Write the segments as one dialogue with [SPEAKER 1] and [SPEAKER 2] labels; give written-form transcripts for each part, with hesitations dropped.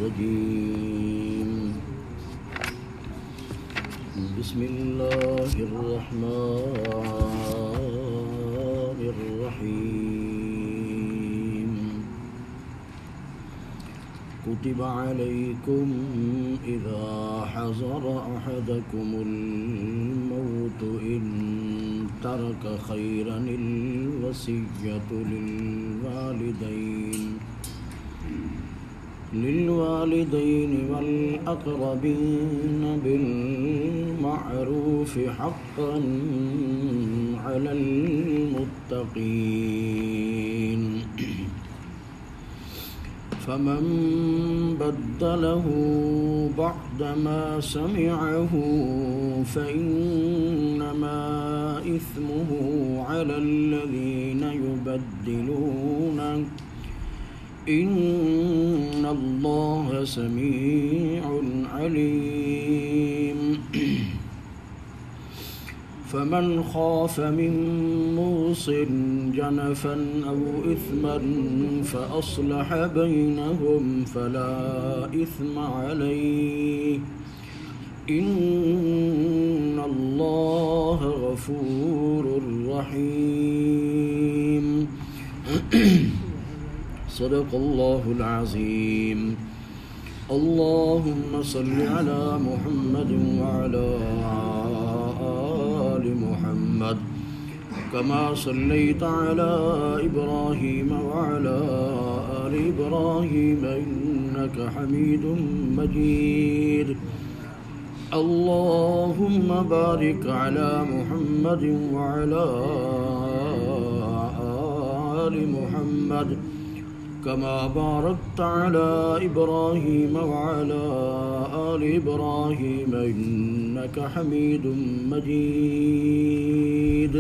[SPEAKER 1] الرجيم بسم الله الرحمن الرحيم كتب عليكم إذا حضر أحدكم الموت إن ترك خيرا الوصية للوالدين والأقربين بالمعروف حقا على المتقين فمن بدله بعدما سمعه فإنما إثمه على الذين يبدلونه إن الله سميع عليم فمن خاف من موص جنفا أو إثما فأصلح بينهم فلا إثم عليه إن الله غفور رحيم صدق الله العظيم اللهم صل على محمد وعلى آل محمد كما صليت على إبراهيم وعلى آل إبراهيم إنك حميد مجيد اللهم بارك على محمد وعلى آل محمد كما باركت على إبراهيم وعلى آل إبراهيم إنك حميد مجيد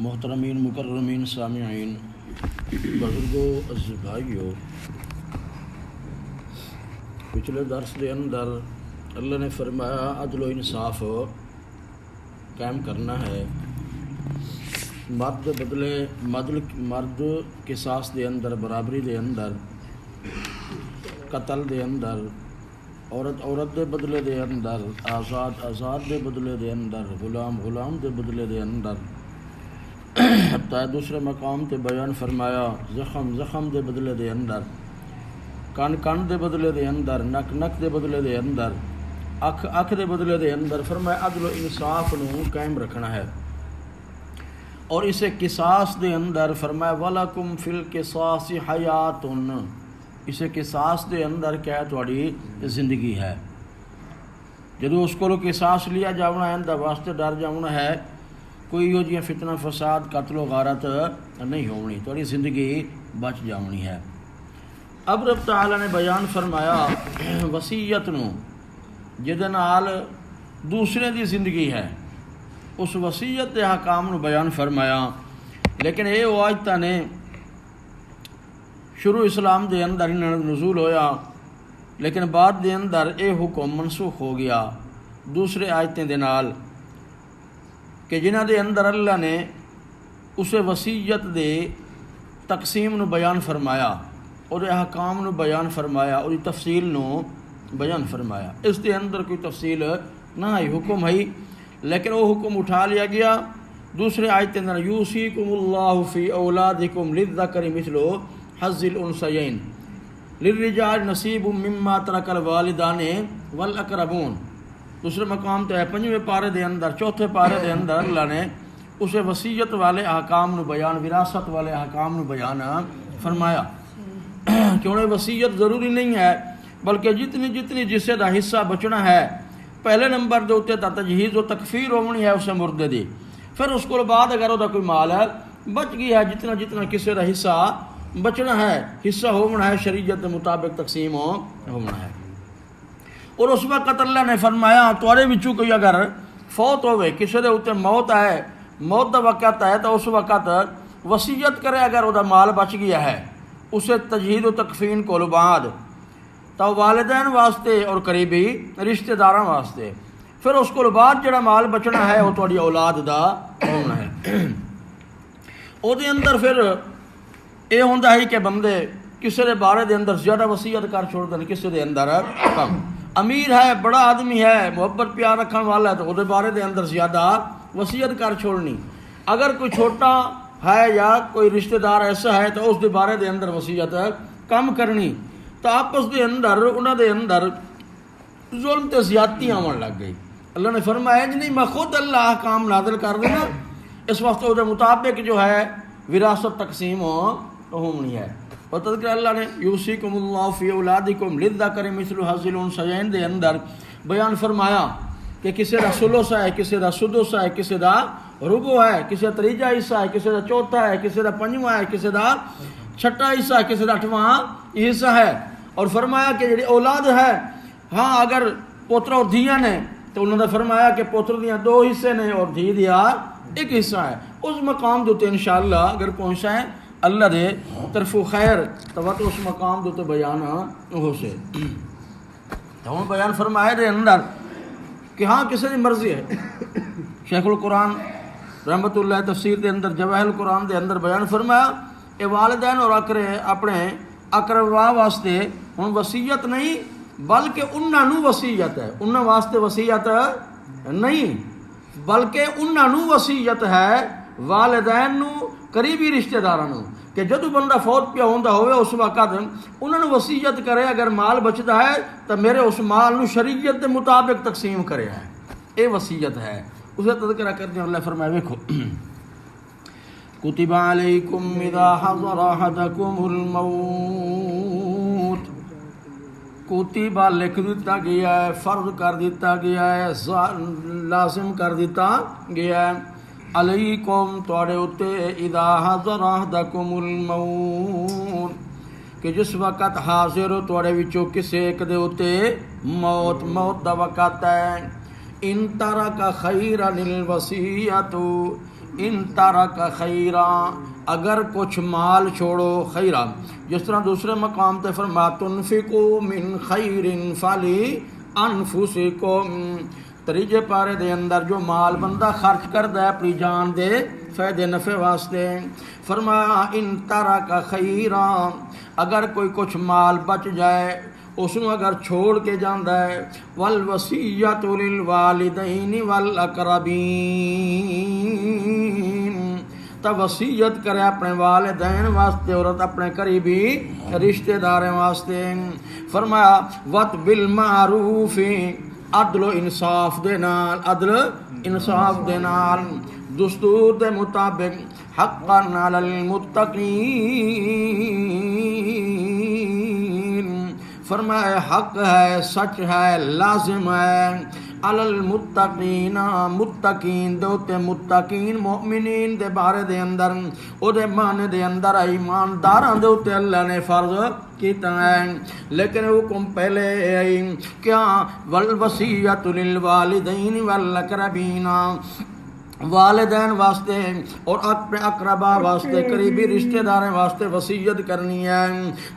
[SPEAKER 1] محترمین مکرمین سامعین بزرگوں عزیز بھائیوں، پچھلے درس کے اندر اللہ نے فرمایا عدل و انصاف قائم کرنا ہے، مرد بدلے مرد قصاص دے اندر، برابری دے اندر، قتل دے اندر، عورت دے بدلے دے اندر، آزاد دے بدلے دے اندر، غلام دے بدلے دے اندر، حتیٰ دوسرے مقام تے بیان فرمایا زخم دے بدلے دے اندر، کان دے بدلے دے اندر، نک دے بدلے دے اندر، اکھ دے بدلے دے اندر، فرمایا عدل و انصاف نو قائم رکھنا ہے۔ اور اسے قصاص دے اندر فرمایا وَلَكُمْ فِي الْقِصَاصِ حَيَاتٌ، اسے قصاص دے اندر کیا ہے تھوڑی زندگی ہے۔ جدو اس کو قصاص لیا جاؤنا ہے اندر واسطے ڈر جاؤنا ہے کوئی ہو جی فتنہ فساد قتل و غارت نہیں ہونی، تھوڑی زندگی بچ جاؤنی ہے۔ اب رب تعالیٰ نے بیان فرمایا وصیت نو جہدے نال دوسرے دی زندگی ہے، اس وصیت دے حکام نو بیان فرمایا، لیکن یہ واجتہ نے شروع اسلام دے اندر نزول ہویا، لیکن بعد دے اندر یہ حکم منسوخ ہو گیا دوسرے آیتیں دے نال کہ جنہ دے اندر اللہ نے اسے وصیت دے تقسیم نو بیان فرمایا اور احکام نو بیان فرمایا اور تفصیل نو بیان فرمایا۔ اس دے اندر کوئی تفصیل نہ ہے، حکم ہے، لیکن وہ حکم اٹھا لیا گیا دوسرے آیت اندر یوصیکم اللہ فی اولادکم للذکر مثل حظ الانثیین للرجال نصیب مما ترک الوالدان والاقربون۔ دوسرے مقام تے 5ویں پارے دے اندر، 4تھے پارے دے اندر اللہ نے اسے وصیت والے احکام نو بیان، وراثت والے احکام نو بیان فرمایا۔ کیونکہ وصیت ضروری نہیں ہے، بلکہ جتنی جسے دا حصہ بچنا ہے پہلے نمبر دے اوتے تجہیز و تکفیر ہونی ہے اسے مردے دی، پھر اس کو بعد اگر وہ کوئی مال ہے بچ گیا ہے، جتنا کسی دا حصہ بچنا ہے، حصہ ہونا ہے شریعت کے مطابق تقسیم ہونا ہے۔ اور اس وقت اللہ نے فرمایا تھوڑے وچوں کوئی اگر فوت ہوئے، کسی دے اوتے موت ہے، موت دا وقت ہے، تو اس وقت وصیت کرے اگر وہ مال بچ گیا ہے اسے تجہید و تکفین کو بعد تو والدین واسطے اور قریبی رشتہ داراں واسطے، پھر اس کو بعد جڑا مال بچنا ہے وہ تھوڑی اولاد دا ہونا ہے۔ او دے اندر پھر یہ ہوتا ہے کہ بندے کسی کے بارے دے اندر زیادہ وصیت کر چھوڑتے ہیں، کسی دے اندر کم. امیر ہے، بڑا آدمی ہے، محبت پیار رکھنے والا ہے تو وہ بارے دے اندر زیادہ وصیت کر چھوڑنی. اگر کوئی چھوٹا ہے یا کوئی رشتہ دار ایسا ہے تو اس دے بارے دے اندر وصیت کم کرنی. تو آپس دے اندر انہوں دے اندر ظلم تے زیادتی آمن لگ گئی. اللہ نے فرمایا جی نہیں، میں خود اللہ احکام نازل کر دینا، اس وقت وہ مطابق جو ہے وراثت تقسیم ہونی ہے. اور تذکرہ اللہ نے یوصیکم اللہ فی اولادکم للذکر مثل حظ الانثیین دے اندر بیان فرمایا کہ کسی دا ثلث ہے، کسی دا سدس ہے، کسی دا ربع ہے، کسی دا تریجا حصہ ہے، کسی دا چوتھا ہے، کسی دا پنجواں ہے، کسی دا چھٹا حصہ ہے، کسی دا اٹھواں حصہ ہے. اور فرمایا کہ جڑی اولاد ہے، ہاں اگر پوتر اور دھیاں نے تو انہوں نے فرمایا کہ پوتر دیاں 2 حصے نے اور دھی دیا 1 حصہ ہے. اس مقام دوتے انشاءاللہ اگر پہنچائیں اللہ دے طرف خیر تو اس مقام دوتے بیان ہو سے. تو ہم بیان فرمائے دے اندر کہ ہاں کسی دی مرضی ہے. شیخ القرآن رحمت اللہ تفسیر دے اندر جواہر القرآن دے اندر بیان فرمایا اے والدین اور اپنے اقربا واسطے ہن وصیت نہیں بلکہ انہاں نو وصیت ہے. انہاں واسطے وصیت نہیں بلکہ انہاں نو وصیت ہے، والدین نو، قریبی رشتہ داراں نو، کہ جدو بندہ فوت پیا ہوندا ہوئے اس وقت انہاں نو وصیت کرے اگر مال بچدا ہے تو میرے اس مال نو شریعت دے مطابق تقسیم کرے ہے. اے وصیت ہے. اسے تذکرہ کرتے ہیں اللہ فرمائے ویکھو کتب علیکم اذا حضر احدکم الموت، کتبہ لکھ دیتا گیا ہے، فرض کر دیتا گیا ہے، لازم کر دیتا گیا ہے، علیکم تواڈے اتے اذا حضر احدکم الموت، کہ جس وقت حاضر ہو تواڈے وچوں کسے ایک دے اتے موت دا وقت ہے. ان ترک خیرا الوصیۃ، ان ترک خیرا، اگر کچھ مال چھوڑو خیرا، جس طرح دوسرے مقام تے فرما تنفقوا من خیر فلی انفسکم، تریجے پارے دے اندر جو مال بندہ خرچ کردا ہے اپنی جان دے فائدے نفع واسطے، فرمایا ان ترک خیرا، اگر کوئی کچھ مال بچ جائے اس نو اگر چھوڑ کے جاندا ہے، والوصیۃ للوالدین والاقربین، تو وصیت کرے اپنے والدین واسطے اور اپنے قریبی رشتہ داروں واسطے. فرمایا وت بالمعروف، عدل و انصاف دے نال، عدل انصاف دے نال، دستور دے مطابق، حقا علی المتقین، فرمایا حق ہے، سچ ہے، لازم ہے، علی المتقین، متقین دوتے، متقین مومنین دے بارے دے اندر، او دے معنی دے اندر ایمانداراں دے اوتے اللہ نے فرض کیتا ہے. لیکن حکم پہلے آئی کیا، والوصیۃ للوالدین والاقربین، والدین واسطے اور اپنے اقربا واسطے، قریبی رشتہ داروں واسطے وصیت کرنی ہے.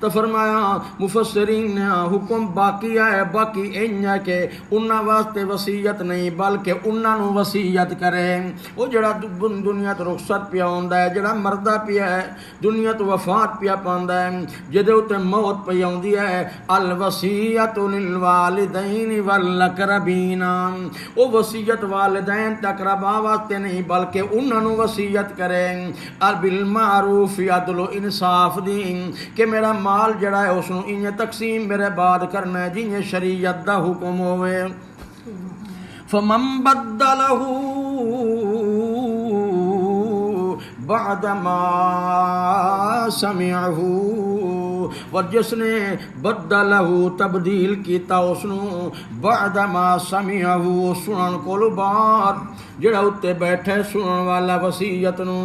[SPEAKER 1] تو فرمایا مفسرین نے حکم باقی ہے، باقی این ہے کہ انہاں واسطے وصیت نہیں بلکہ انہاں نو وصیت کرے. وہ جڑا دنیا تو رخصت پیا ہوندا ہے، جڑا مردہ پیا ہے دنیا تو وفات پیا پاندا ہے، جدے اوتے موت پئی آوندی ہے، الوصیۃ للوالدین والاقربین، او وصیت والدین تے اقربا واسطے نہیں بلکہ انہاں نو وصیت کریں، بالمعروف، عدل و انصاف دی، کہ میرا مال جڑا ہے اس نو انہیں تقسیم میرے بعد کرنا ہے جنہیں شریعت دا حکم ہوئے. فمن بدلہ بعد ما سمعہ، اور جس نے بدلہ تبدیل کیتا اس نو بعد ما سمعہ، سنن کولو بعد، جڑا اتے بیٹھے سنن والا وصیت نو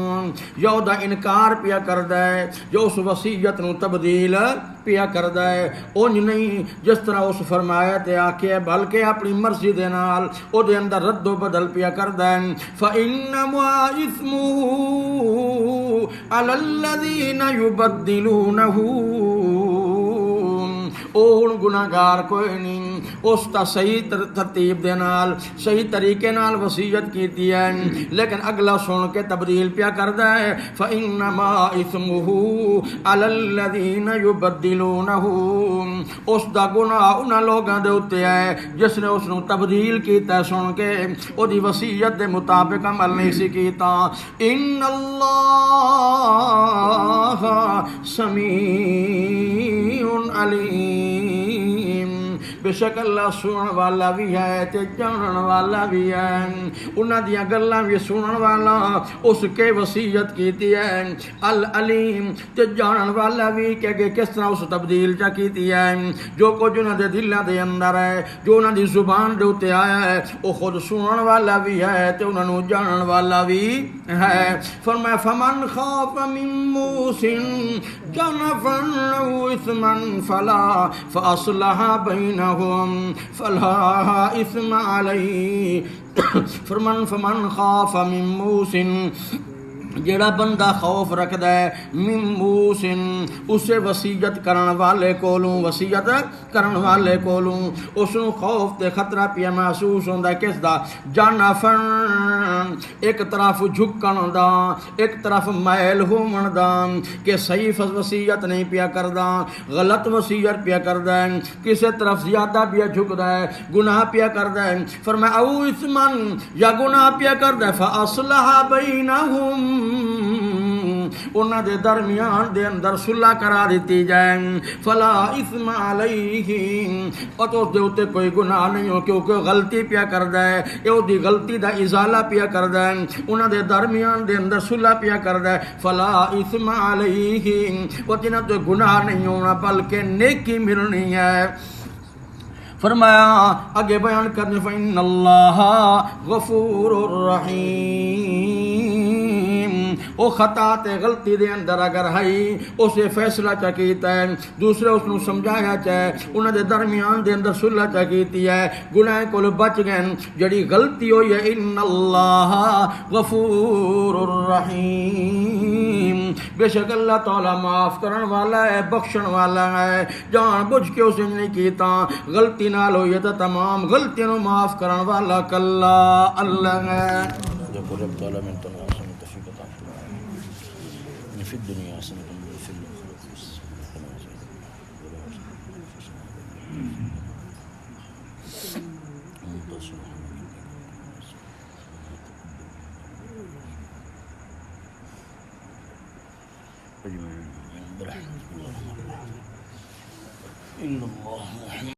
[SPEAKER 1] یا دا انکار پیا کردا ہے، جو اس وصیت نو تبدیل پیا کردا ہے، اونج نہیں جس طرح اس فرمایا تے آکھیا بلکہ اپنی مرضی دے نال او دے اندر رد و بدل پیا کردا ہے. فإنما إثمه على الذين يبدلونه، او گناہگار کوئی نہیں، اس تا صحیح ترتیب دے نال صحیح طریقے نال وصیت کیتی ہے، لیکن اگلا سن کے تبدیل پیا کردا ہے فَإِنَّمَا إِثْمُهُ عَلَى الَّذِينَ يُبَدِّلُونَهُ، اس دا گناہ انہاں لوگاں دے اوتے ہے جس نے اس نو تبدیل کیتا ہے سن کے او دی وصیت دے مطابق عمل نہیں سی کیتا۔ ان اللہ سمیع علیم، بے شک اللہ سنن والا بھی ہے تے جانن والا بھی ہے، انہاں دیاں گلاں بھی سنن والا اس کے وصیت کیتی ہے، العلیم تے جانن والا بھی کہ کس طرح اس تبدیل چا کیتی ہے، جو کچھ انہاں دے دلاں دے اندر ہے، جو انہاں دی زبان دے اوتے آیا ہے، وہ خود سنن والا بھی ہے تے انہاں نو جانن والا بھی ہے۔ فرمایا فمن خاف من موص جنفا او اثما فلا فاصلح بینہم فلا اثم علیہ۔ فمن خاف من موص، جیڑا بندہ خوف رکھدا ہے من موص اسے وصیت کرن والے کولوں، وصیت کرن والے کولوں اس نو خوف تے خطرہ پیا محسوس ہوندا ہے، کس دا؟ جانفن، ایک طرف جھکن دا، ایک طرف مائل ہون دا، کہ صحیح وصیت نہیں پیا کردا، غلط وصیت پیا کردا ہے، کسے طرف زیادہ پیا جھکدا ہے، گناہ پیا کردا ہے۔ فرمایا او اثمن، یا گناہ پیا کردا ہے، فاصلح بینہم، انہاں دے درمیان دے اندر صلح کرا دیتی جائے، فلا اثم علیہ، اور تو اس دے اوتے کوئی گناہ نہیں ہو کیونکہ غلطی پیا کردا ہے، او دی غلطی دا ازالہ پیا کردا ہے، انہاں دے درمیان دے اندر صلح پیا کردا ہے، فلا اثم علیہ، اور جنہاں تے گناہ نہیں ہونا بلکہ نیکی ملنی ہے۔ فرمایا آگے بیان کرنے فإن اللہ غفور الرحیم، او خطا تے غلطی دے اندر اگر ہے اسے فیصلہ چا کیتا ہے، دوسرے اس نو سمجھایا چاہے، انہاں دے درمیان دے اندر صلح چا کیتی ہے، گناہ کول بچ گئے، جڑی غلطی ہوئی ہے ان اللہ غفور الرحیم، بے شک اللہ تعالی معاف کرن والا ہے، بخشن والا ہے، جان بوجھ کے اسے نہیں کیتا، غلطی نال ہوئی ہے تو تمام غلطیوں نو معاف کرن والا کلا اللہ ہے۔ جب رب تعالی من تناسب في الدنيا حسنة وفي الآخرة حسنة إن الله